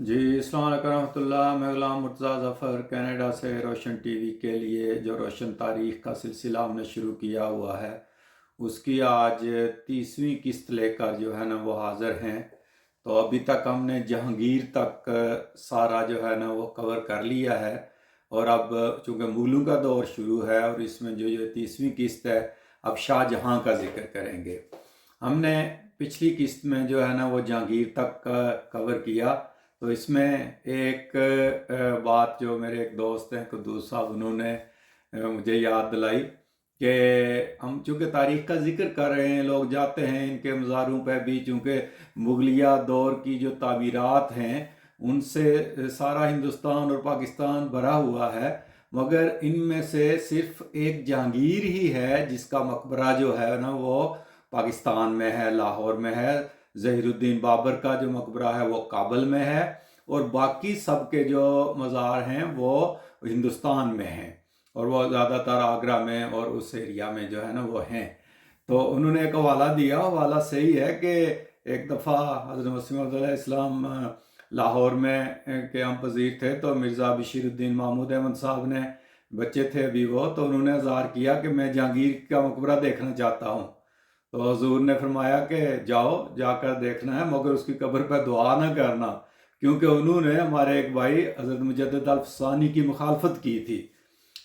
जी अस्सलाम वालेकुम रहमतुल्लाह। मैं गुलाम मुर्तज़ा ज़फ़र कनाडा से रोशन टीवी के लिए जो रोशन तारीख़ का सिलसिला हमने शुरू किया हुआ है उसकी आज 30वीं किस्त लेकर जो है ना वो हाज़िर हैं। तो अभी तक हमने जहांगीर तक सारा जो है ना वो कवर कर लिया है और अब चूँकि मुग़लों का दौर शुरू है और इसमें जो ये 30वीं किस्त है अब शाहजहाँ का ज़िक्र करेंगे। हमने पिछली किस्त में जो है ना वो जहांगीर तक कवर किया। तो इसमें एक बात जो मेरे एक दोस्त हैं कुद्दूस साहब उन्होंने मुझे याद दिलाई कि हम चूँकि तारीख़ का ज़िक्र कर रहे हैं, लोग जाते हैं इनके मज़ारों पर भी, चूँकि मुग़लिया दौर की जो तामीरात हैं उनसे सारा हिंदुस्तान और पाकिस्तान भरा हुआ है, मगर इनमें से सिर्फ़ एक जहांगीर ही है जिसका मकबरा जो है ना वो पाकिस्तान में है, लाहौर में है। ज़हीरुद्दीन बाबर का जो मकबरा है वो काबल में है और बाकी सब के जो मज़ार हैं वो हिंदुस्तान में हैं और वो ज़्यादातर आगरा में और उस एरिया में जो है ना वो हैं। तो उन्होंने एक हवाला दिया, हवाला सही है कि एक दफ़ा हज़रत मसीह मौऊद अलैहिस्सलाम लाहौर में क़याम पज़ीर थे, तो मिर्ज़ा बशीरुद्दीन महमूद अहमद साहब ने, बच्चे थे अभी वो, तो उन्होंने अज़ार किया कि मैं जहांगीर का मकबरा देखना चाहता हूँ। तो हुजूर ने फरमाया कि जाओ, जाकर देखना है, मगर उसकी कब्र पर दुआ ना करना, क्योंकि उन्होंने हमारे एक भाई हज़रत मुजद्दिद अल-फ़सानी की मुखालफत की थी।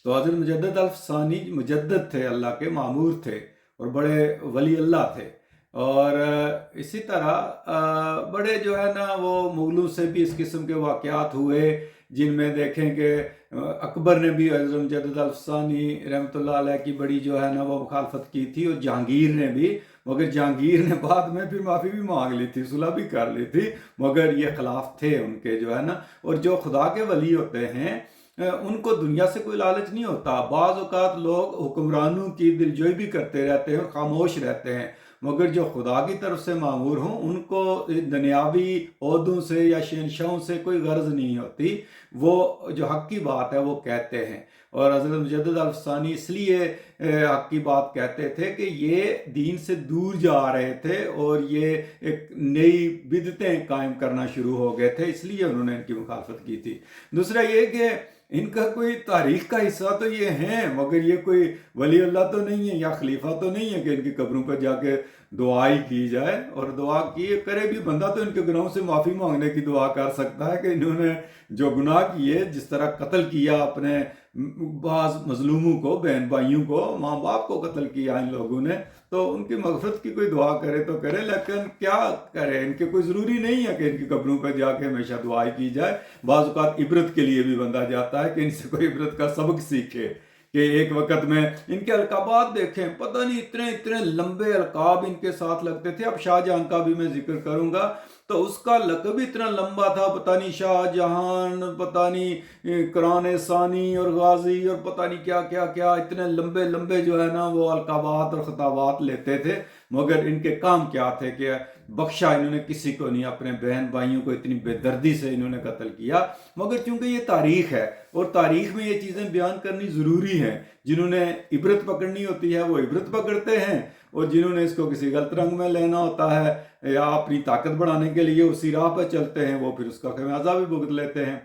तो हज़रत मुजद्दिद अल-फ़सानी मुजद्दिद थे, अल्लाह के मामूर थे और बड़े वली अल्लाह थे। और इसी तरह बड़े जो है ना वो मुग़लों से भी इस किस्म के वाक़यात हुए, जिनमें देखें कि अकबर ने भी हज़रत मुजद्दिद अल-फ़सानी रहमतुल्लाह अलैह की बड़ी जो है ना वो मुखालफत की थी और जहांगीर ने भी, मगर जहांगीर ने बाद में फिर माफ़ी भी मांग ली थी, सुलह भी कर ली थी, मगर ये खिलाफ थे उनके जो है ना। और जो खुदा के वली होते हैं उनको दुनिया से कोई लालच नहीं होता। बाज़ औक़ात लोग हुक्मरानों की दिलजोई भी करते रहते हैं और खामोश रहते हैं, मगर जो खुदा की तरफ से मामूर हों उनको दुनियावी ओहदों से या शहंशाहों से कोई गर्ज नहीं होती, वो जो हक़ की बात है वो कहते हैं। और हज़रत मुजद्दिद अल-फ़सानी इसलिए हक़ की बात कहते थे कि ये दीन से दूर जा रहे थे और ये एक नई बिदतें कायम करना शुरू हो गए थे, इसलिए उन्होंने इनकी मुखालफत की थी। दूसरा ये कि इनका कोई तारीख़ का हिस्सा तो ये हैं, मगर ये कोई वली अल्लाह तो नहीं है या खलीफा तो नहीं है कि इनकी कब्रों पर जाके दुआ ही की जाए। और दुआ की करे भी बंदा तो इनके गुनाहों से माफ़ी मांगने की दुआ कर सकता है कि इन्होंने जो गुनाह किए, जिस तरह कत्ल किया अपने बाज़ मजलूमों को, बहन भाइयों को, माँ बाप को कत्ल किया इन लोगों ने, तो उनकी मग़फ़िरत की कोई दुआ करे तो करे, लेकिन क्या करे, इनके कोई ज़रूरी नहीं है कि इनकी कब्रों पर जाके हमेशा दुआ ही की जाए। बाज़ औक़ात इबरत के लिए भी बंदा जाता है कि इनसे कोई इबरत का सबक सीखे। कि एक वक़्त में इनके अलकाबात देखें, पता नहीं इतने इतने लंबे अलकाब इनके साथ लगते थे। अब शाहजहां का भी मैं जिक्र करूँगा, तो उसका लक़ब इतना लंबा था, पता नहीं शाहजहान, पता नहीं कुरान सानी और गाजी और पता नहीं क्या क्या क्या, इतने लंबे लंबे जो है ना वो अलकाबात और खिताबात लेते थे। मगर इनके काम क्या थे कि बख्शा इन्होंने किसी को नहीं, अपने बहन भाइयों को इतनी बेदर्दी से इन्होंने कत्ल किया। मगर चूंकि ये तारीख़ है और तारीख़ में ये चीज़ें बयान करनी ज़रूरी हैं, जिन्होंने इबरत पकड़नी होती है वो इबरत पकड़ते हैं, और जिन्होंने इसको किसी गलत रंग में लेना होता है या अपनी ताकत बढ़ाने के लिए उसी राह पर चलते हैं, वो फिर उसका खमियाजा भी भुगत लेते हैं।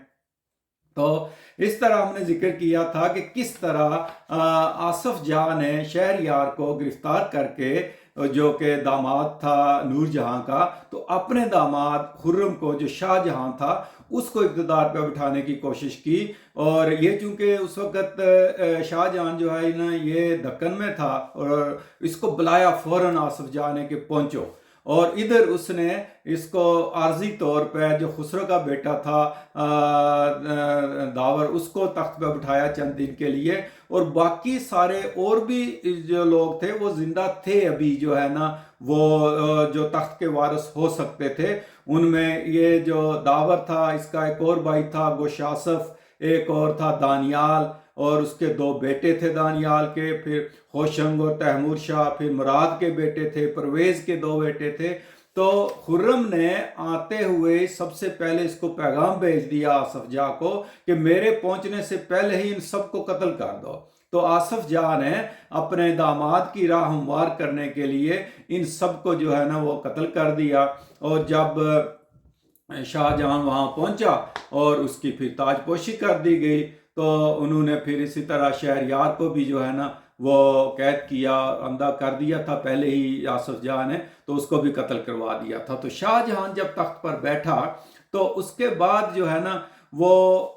तो इस तरह हमने जिक्र किया था कि किस तरह आसफ जाह ने शहरयार को गिरफ्तार करके, जो कि दामाद था नूरजहां का, तो अपने दामाद खुर्रम को, जो शाहजहां था, उसको इक़्तिदार पर बिठाने की कोशिश की। और ये चूंकि उस वक़्त शाहजहां जो है ना ये दक्कन में था, और इसको बुलाया फ़ौरन आसफ जाह ने कि पहुंचो। और इधर उसने इसको आर्जी तौर पर जो खुसरो का बेटा था दावर, उसको तख्त पर बिठाया चंद दिन के लिए, और बाकी सारे और भी जो लोग थे वो जिंदा थे अभी, जो है ना वो जो तख्त के वारिस हो सकते थे। उनमें ये जो दावर था, इसका एक और भाई था गोशासफ, एक और था दानियाल, और उसके दो बेटे थे दानियाल के, फिर होशंग और तैमूर शाह, फिर मुराद के बेटे थे, परवेज के दो बेटे थे। तो खुर्रम ने आते हुए सबसे पहले इसको पैगाम भेज दिया आसफ जाह को कि मेरे पहुंचने से पहले ही इन सबको कत्ल कर दो। तो आसफ जाह ने अपने दामाद की राह हमवार करने के लिए इन सबको जो है ना वो कत्ल कर दिया। और जब शाहजहां वहाँ पहुंचा और उसकी फिर ताजपोशी कर दी गई। तो उन्होंने फिर इसी तरह शहरयार को भी जो है ना वो कैद किया, अंधा कर दिया था पहले ही आसफ जहाँ ने, तो उसको भी कत्ल करवा दिया था। तो शाहजहां जब तख्त पर बैठा तो उसके बाद जो है ना वो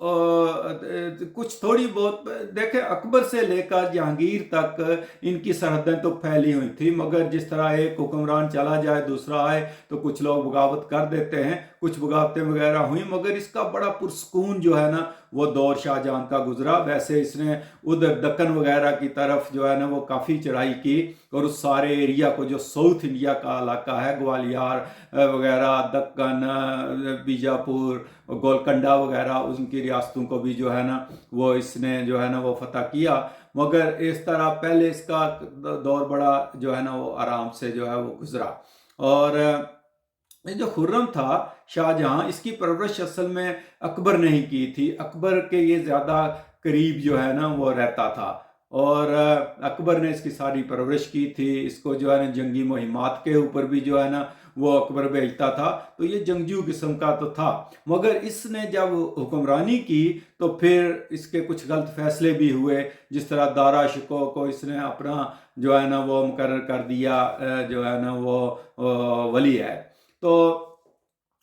कुछ थोड़ी बहुत देखें, अकबर से लेकर जहांगीर तक इनकी सरहदें तो फैली हुई थी, मगर जिस तरह एक हुक्मरान चला जाए दूसरा आए तो कुछ लोग बगावत कर देते हैं, कुछ बगावतें वगैरह हुई, मगर इसका बड़ा पुरस्कून जो है ना वो दौर शाहजहां का गुजरा। वैसे इसने उधर दक्कन वगैरह की तरफ जो है ना वो काफ़ी चढ़ाई की, और उस सारे एरिया को जो साउथ इंडिया का इलाका है, ग्वालियर वगैरह, दक्कन, बीजापुर, गोलकंडा वगैरह, उनकी रियासतों को भी जो है ना वो इसने जो है ना वो फतह किया। मगर इस तरह पहले इसका दौर बड़ा जो है ना वो आराम से जो है वो गुजरा। और ये जो खुर्रम था शाहजहां, इसकी परवरिश असल में अकबर ने ही की थी। अकबर के ये ज़्यादा करीब जो है ना वो रहता था, और अकबर ने इसकी सारी परवरिश की थी। इसको जो है ना जंगी मुहिमात के ऊपर भी जो है ना वो अकबर भेजता था, तो ये जंगजू किस्म का तो था। मगर इसने जब हुक्मरानी की तो फिर इसके कुछ गलत फैसले भी हुए, जिस तरह दारा शिकोह को इसने अपना जो है ना वो मुकर्रर कर दिया जो है ना वो वली है। तो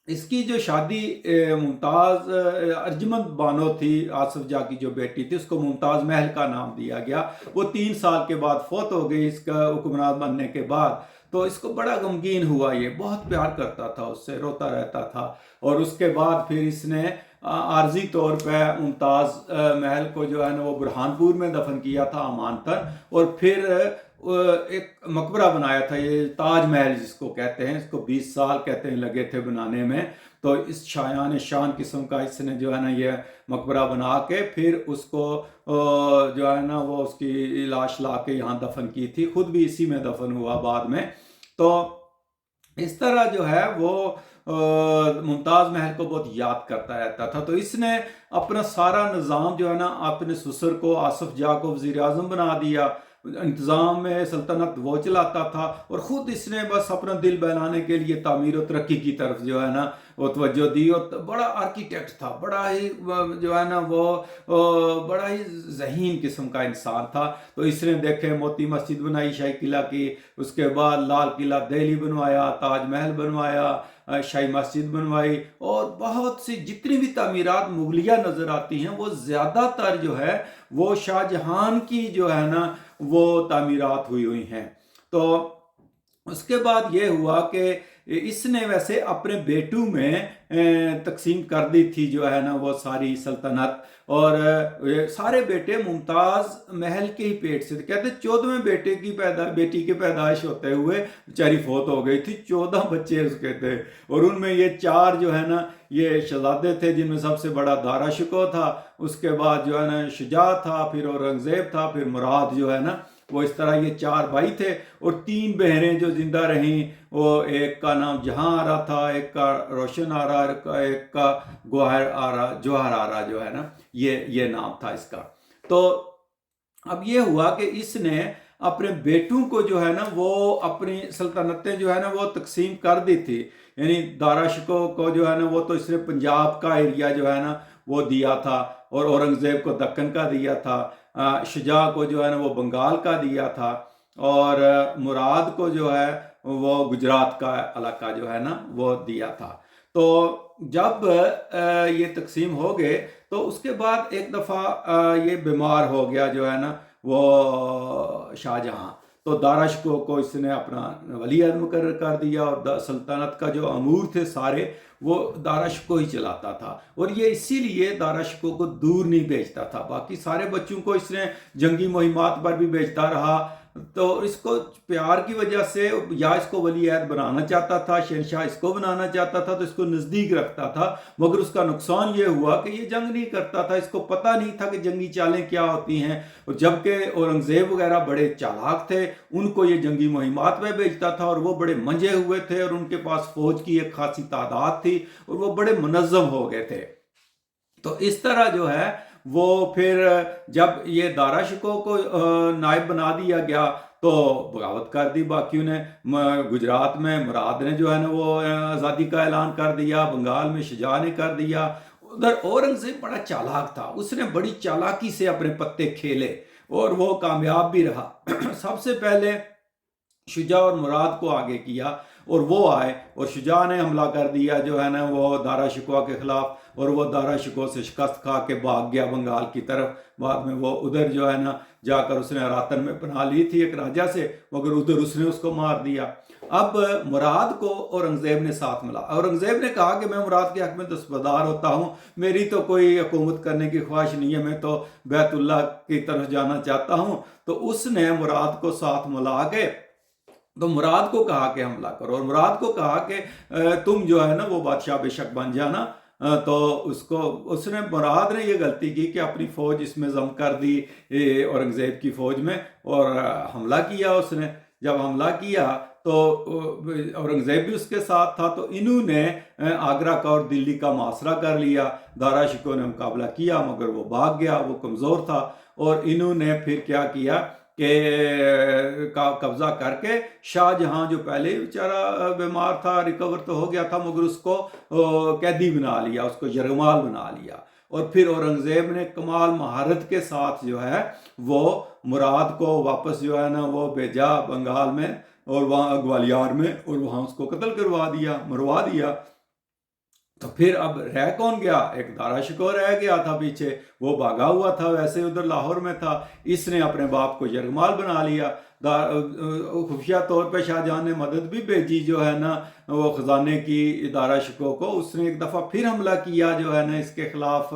इसकी जो शादी मुमताज़ अर्जमंद बानो थी, आसफ जाह की जो बेटी थी, उसको मुमताज़ महल का नाम दिया गया। वो 3 साल के बाद फौत हो गई इसका हुक्मरान बनने के बाद। तो इसको बड़ा गमगीन हुआ, ये बहुत प्यार करता था उससे, रोता रहता था। और उसके बाद फिर इसने आर्जी तौर पर मुमताज़ महल को जो है ना वो बुरहानपुर में दफन किया था अमानतन, और फिर एक मकबरा बनाया था, ये ताज महल जिसको कहते हैं। इसको 20 साल कहते हैं लगे थे बनाने में। तो इस शायान शान किस्म का इसने जो है ना ये मकबरा बना के फिर उसको जो है ना वो उसकी लाश ला के यहाँ दफन की थी, खुद भी इसी में दफन हुआ बाद में। तो इस तरह जो है वो मुमताज़ महल को बहुत याद करता रहता था। तो इसने अपना सारा निज़ाम जो है ना अपने ससुर को, आसफ जाह को वज़ीर आज़म बना दिया। इंतज़ाम में सल्तनत वो चलाता था, और ख़ुद इसने बस अपना दिल बहलाने के लिए तामीर और तरक्की की तरफ जो है ना वो तवज्जो दी। और बड़ा आर्किटेक्ट था, बड़ा ही जो है ना वो बड़ा ही ज़हीन किस्म का इंसान था। तो इसने देखे मोती मस्जिद बनाई शाही किला की, उसके बाद लाल किला दिल्ली बनवाया, ताजमहल बनवाया, शाही मस्जिद बनवाई, और बहुत सी जितनी भी तामीरात मुगलिया नज़र आती हैं वो ज़्यादातर जो है वो शाहजहां की जो है ना वो तामीरात हुई हुई हैं। तो उसके बाद ये हुआ कि इसने वैसे अपने बेटों में तकसीम कर दी थी जो है ना वो सारी सल्तनत, और सारे बेटे मुमताज़ महल के ही पेट से थे। कहते 14वें बेटी की पैदाइश होते हुए बेचारी फौत हो गई थी। 14 बच्चे उसके थे, और उनमें ये 4 जो है ना ये शहजादे थे, जिनमें सबसे बड़ा दारा शिकोह था, उसके बाद जो है ना शुजा था, फिर औरंगजेब था, फिर मुराद जो है ना वो। इस तरह ये 4 भाई थे, और 3 बहनें जो जिंदा रहीं, वो एक का नाम जहां आ रहा था, एक का रोशन आ रहा, एक का जौहर आ रहा जो है ना ये नाम था इसका। तो अब ये हुआ कि इसने अपने बेटों को जो है ना वो अपनी सल्तनतें जो है ना वो तकसीम कर दी थी। यानी दारा शिकोह को जो है ना वो तो इसने पंजाब का एरिया जो है ना वो दिया था, और औरंगजेब को दक्कन का दिया था, शुजा को जो है ना वो बंगाल का दिया था, और मुराद को जो है वो गुजरात का इलाका जो है ना वो दिया था। तो जब ये तकसीम हो गए तो उसके बाद एक दफ़ा ये बीमार हो गया जो है ना वो शाहजहां। तो दारा शिकोह को इसने अपना वली अहद मुकर्रर कर दिया, और सल्तनत का जो अमूर थे सारे वो दारा शिकोह ही चलाता था। और ये इसीलिए दारा शिकोह को दूर नहीं भेजता था, बाकी सारे बच्चों को इसने जंगी मुहिमात पर भी भेजता रहा। तो इसको प्यार की वजह से, या इसको वली अहद बनाना चाहता था, शहनशाह इसको बनाना चाहता था, तो इसको नज़दीक रखता था। मगर उसका नुकसान ये हुआ कि ये जंग नहीं करता था, इसको पता नहीं था कि जंगी चालें क्या होती हैं। और जबकि औरंगजेब वगैरह बड़े चालाक थे, उनको ये जंगी मुहिमात में भेजता था, और वो बड़े मंजे हुए थे, और उनके पास फौज की एक खासी तादाद थी, और वो बड़े मुनज़्ज़म हो गए थे। तो इस तरह जो है वो फिर जब ये दारा शिकोह को नायब बना दिया गया, تو بغاوت کر دی باقیوں نے. گجرات میں مراد نے جو ہے نا وہ آزادی کا اعلان کر دیا، بنگال میں شجاع نے کر دیا. ادھر اورنگزیب بڑا چالاک تھا، اس نے بڑی چالاکی سے اپنے پتے کھیلے اور وہ کامیاب بھی رہا. سب سے پہلے شجاع اور مراد کو آگے کیا اور وہ آئے اور شجاع نے حملہ کر دیا جو ہے نا وہ دارا شکوہ کے خلاف، اور وہ دارا شکوہ سے شکست کھا کے بھاگ گیا بنگال کی طرف. بعد میں وہ ادھر جو ہے نا جا کر اس نے راتن میں پناہ لی تھی ایک راجہ سے، مگر ادھر اس نے اس کو مار دیا. اب مراد کو اورنگزیب نے ساتھ ملا. اورنگزیب نے کہا کہ میں مراد کے حق میں دستبردار ہوتا ہوں، میری تو کوئی حکومت کرنے کی خواہش نہیں ہے، میں تو بیت اللہ کی طرف جانا چاہتا ہوں. تو اس نے مراد کو ساتھ ملا کے تو مراد کو کہا کہ حملہ کرو، اور مراد کو کہا کہ تم جو ہے نا وہ بادشاہ بے شک بن جانا. تو اس نے مراد نے یہ غلطی کی کہ اپنی فوج اس میں ضم کر دی اورنگزیب کی فوج میں، اور حملہ کیا. اس نے جب حملہ کیا تو اورنگزیب بھی اس کے ساتھ تھا، تو انہوں نے آگرہ کا اور دلی کا محاصرہ کر لیا. دارا شکوہ نے مقابلہ کیا مگر وہ بھاگ گیا، وہ کمزور تھا. اور انہوں نے پھر کیا کیا کہ قبضہ کر کے شاہ جہاں جو پہلے بیچارہ بیمار تھا، ریکور تو ہو گیا تھا، مگر اس کو قیدی بنا لیا، اس کو یرغمال بنا لیا. اور پھر اورنگزیب نے کمال مہارت کے ساتھ جو ہے وہ مراد کو واپس جو ہے نا وہ بھیجا بنگال میں اور وہاں گوالیار میں، اور وہاں اس کو قتل کروا دیا، مروا دیا. تو پھر اب رہ کون گیا؟ ایک دارا شکوہ رہ گیا تھا پیچھے، وہ بھاگا ہوا تھا، ویسے ادھر لاہور میں تھا. اس نے اپنے باپ کو یرغمال بنا لیا. خفیہ طور پہ شاہ جہاں نے مدد بھی بھیجی جو ہے نا وہ خزانے کی دارا شکوہ کو. اس نے ایک دفعہ پھر حملہ کیا جو ہے نا اس کے خلاف،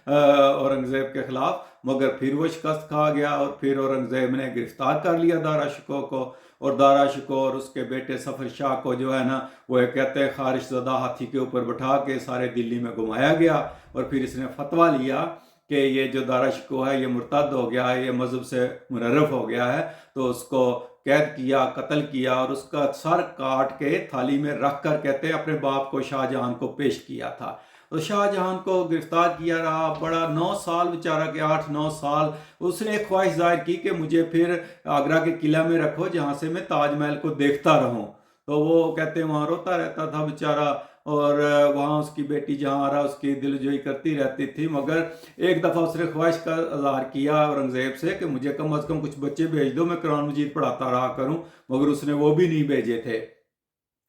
اورنگزیب کے خلاف، مگر پھر وہ شکست کھا گیا. اور پھر اورنگزیب نے گرفتار کر لیا دارا شکوہ کو، اور دارا شکوہ اور اس کے بیٹے سفر شاہ کو جو ہے نا وہ کہتے ہیں خارش زدہ ہاتھی کے اوپر بٹھا کے سارے دلی میں گھمایا گیا. اور پھر اس نے فتویٰ لیا کہ یہ جو دارا شکوہ ہے یہ مرتد ہو گیا ہے، یہ مذہب سے منحرف ہو گیا ہے. تو اس کو قید کیا، قتل کیا، اور اس کا سر کاٹ کے تھالی میں رکھ کر کہتے ہیں اپنے باپ کو شاہ جہان کو پیش کیا تھا. تو شاہ جہان کو گرفتار کیا رہا، بڑا 9 سال بیچارہ کے 8-9 سال اس نے ایک خواہش ظاہر کی کہ مجھے پھر آگرہ کے قلعہ میں رکھو جہاں سے میں تاج محل کو دیکھتا رہوں. تو وہ کہتے ہیں وہاں روتا رہتا تھا بیچارہ، اور وہاں اس کی بیٹی جہاں آرا اس کی دل جوئی کرتی رہتی تھی. مگر ایک دفعہ اس نے خواہش کا اظہار کیا اورنگزیب سے کہ مجھے کم از کم کچھ بچے بھیج دو، میں قرآن مجید پڑھاتا رہا کروں، مگر اس نے وہ بھی نہیں بھیجے تھے.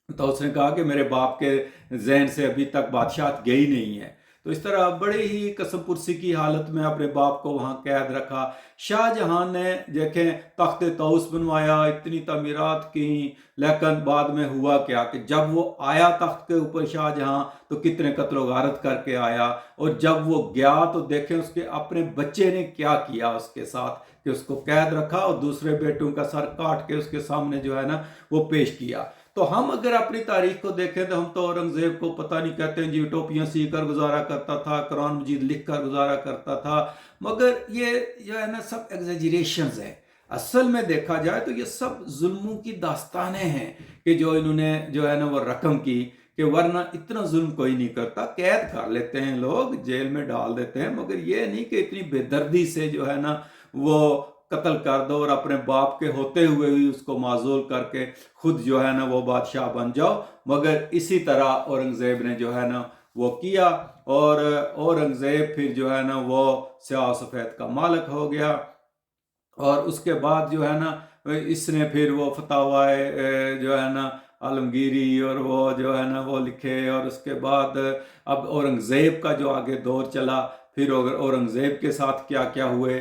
تو اس نے کہا کہ میرے باپ کے ذہن سے ابھی تک بادشاہت گئی نہیں ہے. تو اس طرح بڑے ہی قسم پرسی کی حالت میں اپنے باپ کو وہاں قید رکھا. شاہ جہاں نے دیکھیں تخت طاؤس بنوایا، اتنی تعمیرات کی، لیکن بعد میں ہوا کیا کہ جب وہ آیا تخت کے اوپر شاہ جہاں تو کتنے قتل و غارت کر کے آیا. اور جب وہ گیا تو دیکھیں اس کے اپنے بچے نے کیا کیا اس کے ساتھ، کہ اس کو قید رکھا اور دوسرے بیٹوں کا سر کاٹ کے اس کے سامنے جو ہے نا وہ پیش کیا. تو ہم اگر اپنی تاریخ کو دیکھیں تو ہم تو اورنگزیب کو پتہ نہیں کہتے ہیں جی ٹوپیاں سی کر گزارا کرتا تھا، قرآن مجید لکھ کر گزارا کرتا تھا، مگر یہ جو ہے نا سب ایگزیجریشنز ہیں. اصل میں دیکھا جائے تو یہ سب ظلموں کی داستانیں ہیں کہ جو انہوں نے جو ہے نا وہ رقم کی، کہ ورنہ اتنا ظلم کوئی نہیں کرتا. قید کر لیتے ہیں لوگ، جیل میں ڈال دیتے ہیں، مگر یہ نہیں کہ اتنی بے دردی سے جو ہے نا وہ قتل کر دو اور اپنے باپ کے ہوتے ہوئے بھی اس کو معزول کر کے خود جو ہے نا وہ بادشاہ بن جاؤ. مگر اسی طرح اورنگزیب نے جو ہے نا وہ کیا، اور اورنگزیب پھر جو ہے نا وہ سیاہ سفید کا مالک ہو گیا. اور اس کے بعد جو ہے نا اس نے پھر وہ فتاوی جو ہے نا عالمگیری اور وہ جو ہے نا وہ لکھے. اور اس کے بعد اب اورنگزیب کا جو آگے دور چلا، پھر اورنگزیب کے ساتھ کیا کیا ہوئے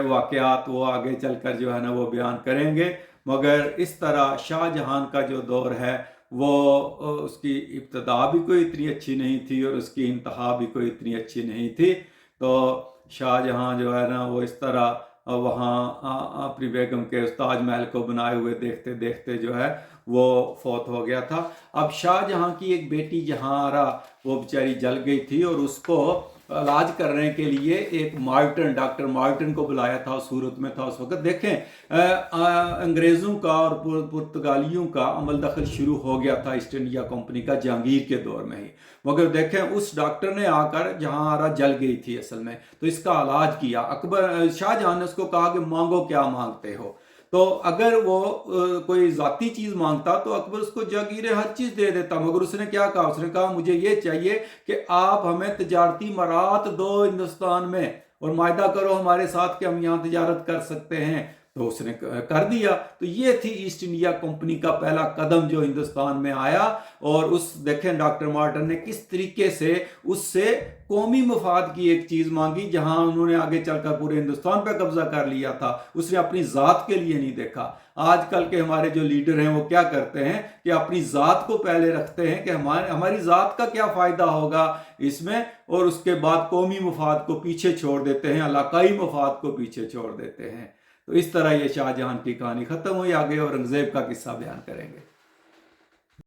واقعات وہ آگے چل کر جو ہے نا وہ بیان کریں گے. مگر اس طرح شاہ جہان کا جو دور ہے وہ اس کی ابتدا بھی کوئی اتنی اچھی نہیں تھی اور اس کی انتہا بھی کوئی اتنی اچھی نہیں تھی. تو شاہ جہاں جو ہے نا وہ اس طرح وہاں اپنی بیگم کے تاج محل کو بنائے ہوئے دیکھتے دیکھتے جو ہے وہ فوت ہو گیا تھا. اب شاہ جہاں کی ایک بیٹی جہاں آرا وہ بیچاری جل گئی تھی، اور اس کو علاج کرنے کے لیے ایک مارٹن، ڈاکٹر مارٹن کو بلایا تھا، صورت میں تھا اس وقت. دیکھیں انگریزوں کا اور پرتگالیوں کا عمل دخل شروع ہو گیا تھا ایسٹ انڈیا کمپنی کا جہانگیر کے دور میں ہی. مگر دیکھیں اس ڈاکٹر نے آ کر جہاں آرا جل گئی تھی اصل میں، تو اس کا علاج کیا. شاہ جہاں نے اس کو کہا کہ مانگو کیا مانگتے ہو. तो अगर वो कोई ज़ाती चीज़ मांगता तो अकबर उसको जागीरें हर चीज़ दे देता, मगर उसने क्या कहा, उसने कहा मुझे ये चाहिए कि आप हमें तजारती मराहत दो हिंदुस्तान में और मायदा करो हमारे साथ कि हम यहाँ तजारत कर सकते हैं। तो उसने कर दिया। तो ये थी ईस्ट इंडिया कंपनी का पहला कदम जो हिंदुस्तान में आया। और उस देखें डॉक्टर मार्टन ने किस तरीके से उससे कौमी मफाद की एक चीज़ मांगी, जहां उन्होंने आगे चलकर पूरे हिंदुस्तान पर कब्जा कर लिया था। उसने अपनी ज़ात के लिए नहीं देखा। आजकल के हमारे जो लीडर हैं वो क्या करते हैं कि अपनी ज़ात को पहले रखते हैं कि हमारी ज़ात का क्या फ़ायदा होगा इसमें, और उसके बाद कौमी मफाद को पीछे छोड़ देते हैं, इलाकाई मफाद को पीछे छोड़ देते हैं। तो इस तरह ये शाहजहां की कहानी ख़त्म हुई। आगे औरंगज़ेब का किस्सा बयान करेंगे।